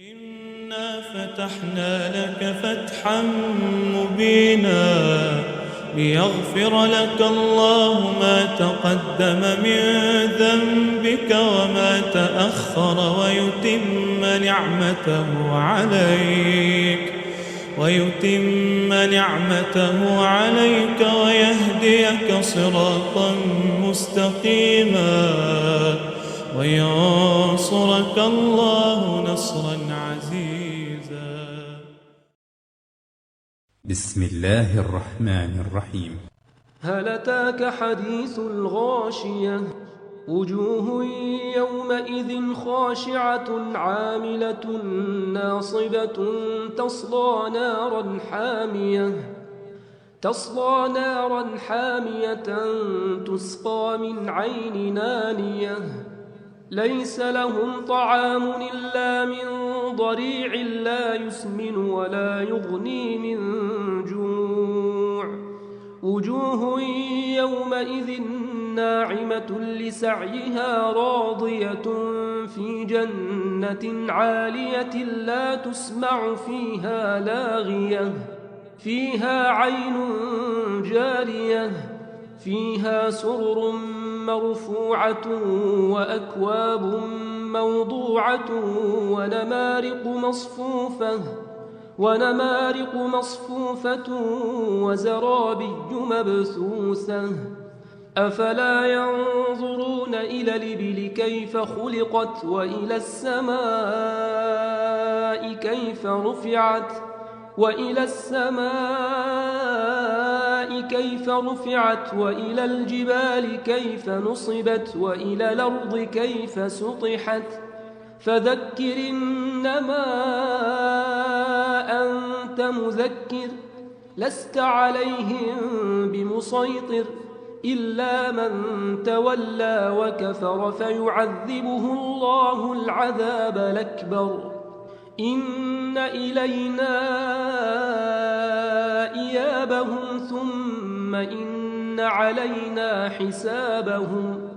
إنا فتحنا لك فتحا مبينا ليغفر لك الله ما تقدم من ذنبك وما تأخر ويتم نعمته عليك ويهديك صراطا مستقيما وينصرك الله نصرا عزيزا. بسم الله الرحمن الرحيم. هل أتاك حديث الغاشية وجوه يومئذ خاشعة عاملة ناصبة تصلى نارا حامية تسقى من عين نانية ليس لهم طعام إلا من ضريع لا يسمن ولا يغني من جوع وجوه يومئذ ناعمة لسعيها راضية في جنة عالية لا تسمع فيها لاغية فيها عين جارية فيها سرر مرفوعة وأكواب موضوعة ونمارق مصفوفة وزرابي مبثوثة أفلا ينظرون إلى الإبل كيف خلقت وإلى السماء كيف رفعت وإلى الجبال كيف نصبت وإلى الأرض كيف سطحت فذكر إنما أنت مذكر لست عليهم بمسيطر إلا من تولى وكفر فيعذبه الله العذاب الأكبر إن إلينا إيابهم ثم إن علينا حسابهم